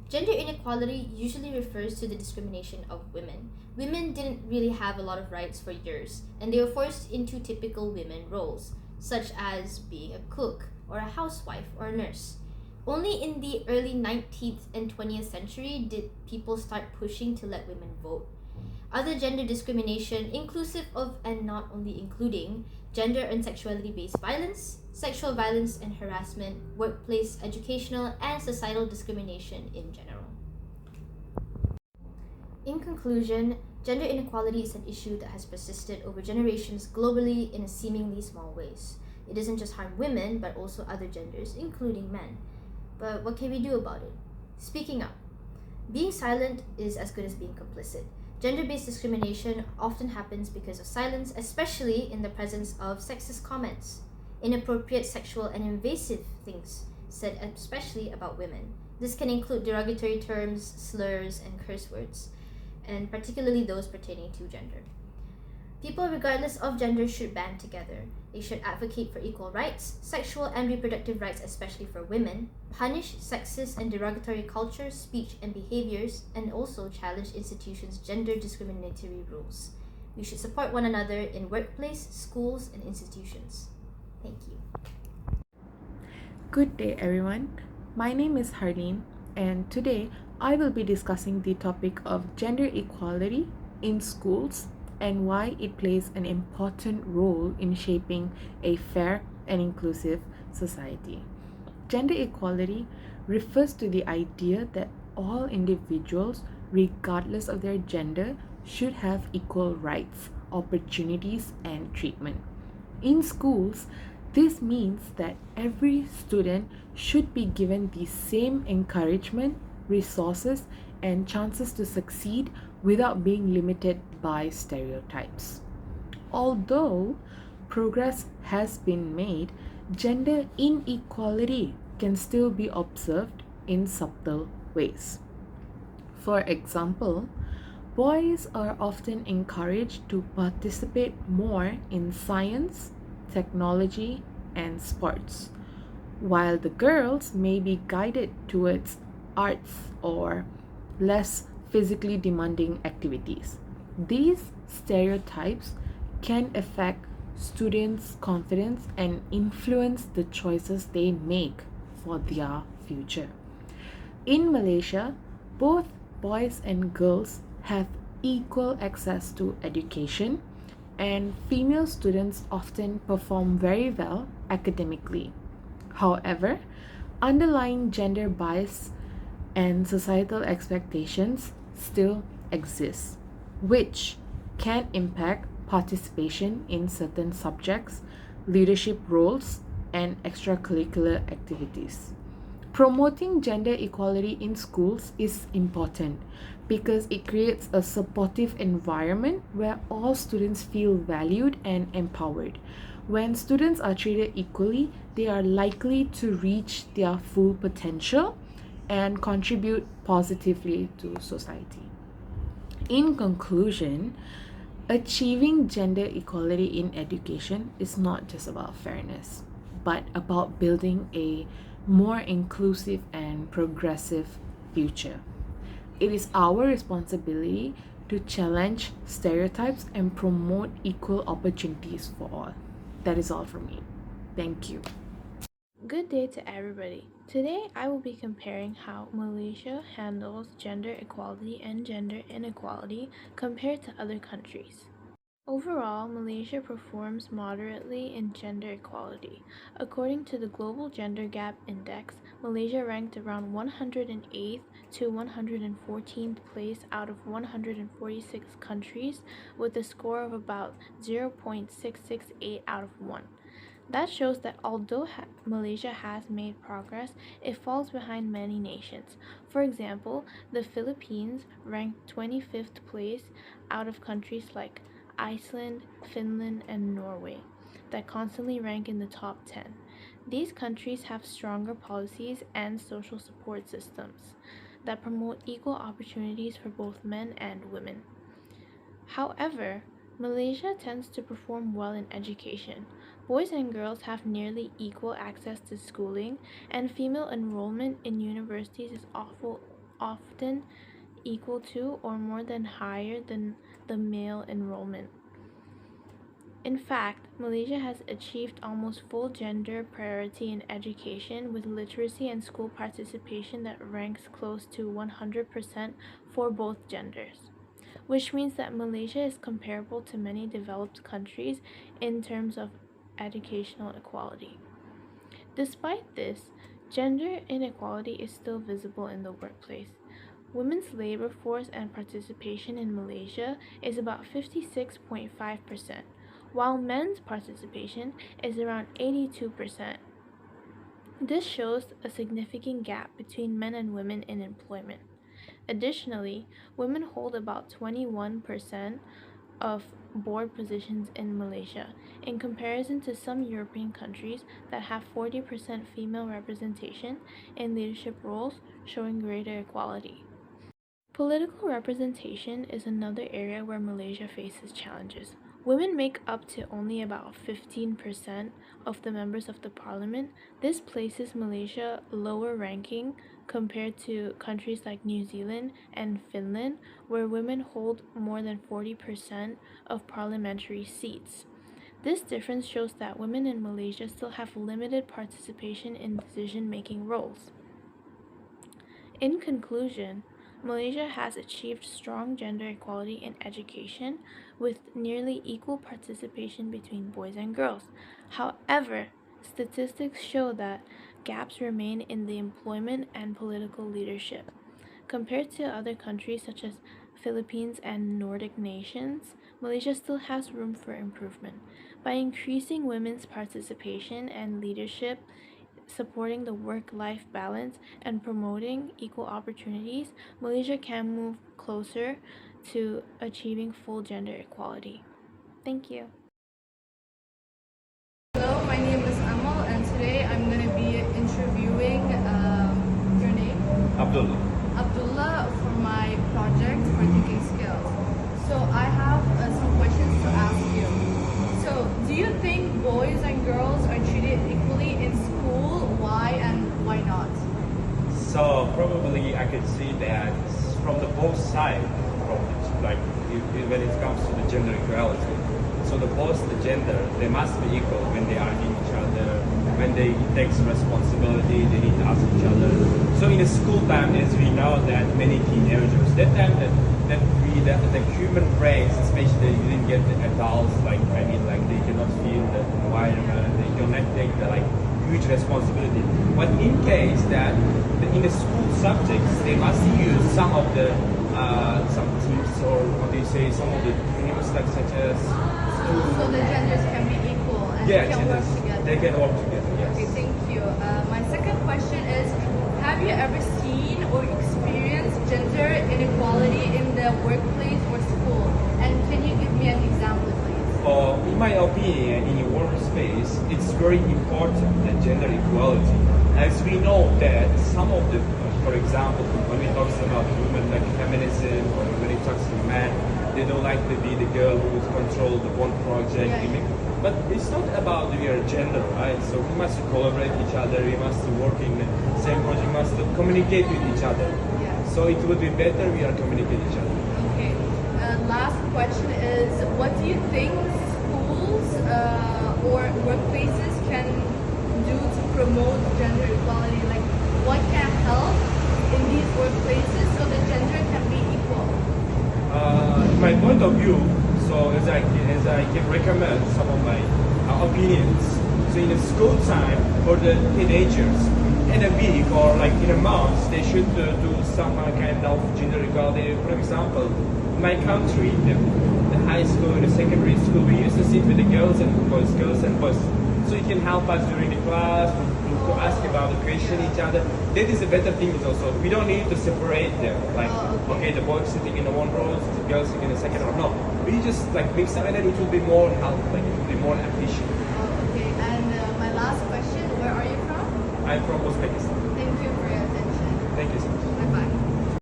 Gender inequality usually refers to the discrimination of women. Women didn't really have a lot of rights for years, and they were forced into typical women roles, such as being a cook, or a housewife, or a nurse. Only in the early 19th and 20th century did people start pushing to let women vote. Other gender discrimination, inclusive of and not only including gender and sexuality based violence, sexual violence and harassment, workplace, educational, and societal discrimination in general. In conclusion, gender inequality is an issue that has persisted over generations globally in seemingly small ways. It doesn't just harm women, but also other genders, including men. But what can we do about it? Speaking up. Being silent is as good as being complicit. Gender based discrimination often happens because of silence, especially in the presence of sexist comments, inappropriate sexual and invasive things said, especially about women. This can include derogatory terms, slurs, and curse words, and particularly those pertaining to gender. People, regardless of gender, should band together. They should advocate for equal rights, sexual and reproductive rights, especially for women, punish sexist and derogatory culture, speech, and behaviors, and also challenge institutions' gender discriminatory rules. We should support one another in workplace, schools, and institutions. Thank you. Good day, everyone. My name is Harleen, and today I will be discussing the topic of gender equality in schools and why it plays an important role in shaping a fair and inclusive society. Gender equality refers to the idea that all individuals, regardless of their gender, should have equal rights, opportunities, and treatment. In schools, this means that every student should be given the same encouragement, resources, and chances to succeed without being limited by stereotypes. Although progress has been made, gender inequality can still be observed in subtle ways. For example, boys are often encouraged to participate more in science, technology, and sports, while the girls may be guided towards arts or less physically demanding activities. These stereotypes can affect students' confidence and influence the choices they make for their future. In Malaysia, both boys and girls have equal access to education, and female students often perform very well academically. However, underlying gender bias and societal expectations still exist, which can impact participation in certain subjects, leadership roles, and extracurricular activities. Promoting gender equality in schools is important because it creates a supportive environment where all students feel valued and empowered. When students are treated equally, they are likely to reach their full potential and contribute positively to society. In conclusion, achieving gender equality in education is not just about fairness, but about building a more inclusive and progressive future. It is our responsibility to challenge stereotypes and promote equal opportunities for all. That is all from me. Thank you. Good day to everybody. Today I will be comparing how Malaysia handles gender equality and gender inequality compared to other countries. Overall, Malaysia performs moderately in gender equality. According to the Global Gender Gap Index, Malaysia ranked around 108th to 114th place out of 146 countries with a score of about 0.668 out of 1. That shows that although Malaysia has made progress, it falls behind many nations. For example, the Philippines ranked 25th place out of countries like Iceland, Finland, and Norway that constantly rank in the top 10. These countries have stronger policies and social support systems that promote equal opportunities for both men and women. However, Malaysia tends to perform well in education. Boys and girls have nearly equal access to schooling, and female enrollment in universities is often equal to or more than higher than the male enrollment. In fact, Malaysia has achieved almost full gender parity in education, with literacy and school participation that ranks close to 100% for both genders, which means that Malaysia is comparable to many developed countries in terms of educational equality. Despite this, gender inequality is still visible in the workplace. Women's labor force and participation in Malaysia is about 56.5%, while men's participation is around 82%. This shows a significant gap between men and women in employment. Additionally, women hold about 21% of board positions in Malaysia, in comparison to some European countries that have 40% female representation in leadership roles, showing greater equality. Political representation is another area where Malaysia faces challenges. Women make up to only about 15% of the members of the parliament. This places Malaysia lower ranking compared to countries like New Zealand and Finland, where women hold more than 40% of parliamentary seats. This difference shows that women in Malaysia still have limited participation in decision-making roles. In conclusion, Malaysia has achieved strong gender equality in education, with nearly equal participation between boys and girls. However, statistics show that gaps remain in the employment and political leadership. Compared to other countries such as Philippines and Nordic nations, Malaysia still has room for improvement. By increasing women's participation and leadership, supporting the work-life balance, and promoting equal opportunities, Malaysia can move closer to achieving full gender equality. Thank you. Hello, my name is Amal, and today I'm going to be interviewing your name? Abdullah. Abdullah, for my project for thinking skills. So I have some questions to ask you. So, do you think boys and girls are treated equally in school? Why and why not? So probably I could see that from the both sides, when it comes to the gender equality. So both the gender, they must be equal when they argue each other, when they take responsibility, they need to ask each other. So in the school time, as we know that many teenagers, that time the human brains, especially you didn't get the adults, they cannot feel the environment, they cannot take the huge responsibility. But in case that in the school subjects, they must use some of the some teams, or what do you say, some of the teams such as so the genders can be equal and yeah, they can work together. They can work together. Yes. Okay, thank you. My second question is, have you ever seen or experienced gender inequality in the workplace or school? And can you give me an example, please? In my opinion, in your workspace, it's very important, the gender equality. As we know that some of the, for example, when we talk about women like feminism, or when it talks to men, they don't like to be the girl who would control the one project. Yeah. But it's not about your gender, right? So we must collaborate with each other, we must work in the same project, we must communicate with each other. Yeah. So it would be better we are communicating each other. Okay. Last question is, what do you think schools or workplaces can do to promote gender equality? Like, what can help in these workplaces so the gender can be equal? In my point of view, so as I can recommend some of my opinions. So in the school time for the teenagers, in a week or in a month, they should do some kind of gender equality. For example, in my country, the high school and the secondary school, we used to sit with the girls and boys. So it can help us during the class to ask about the question each other. That is a better thing also. We don't need to separate them. Okay, the boys sitting in the one row, the girls sitting in the second row. No, we just mix them, and then it will be more helpful. It will be more efficient. Okay, and my last question, where are you from? I'm from Uzbekistan. Thank you for your attention. Thank you so much.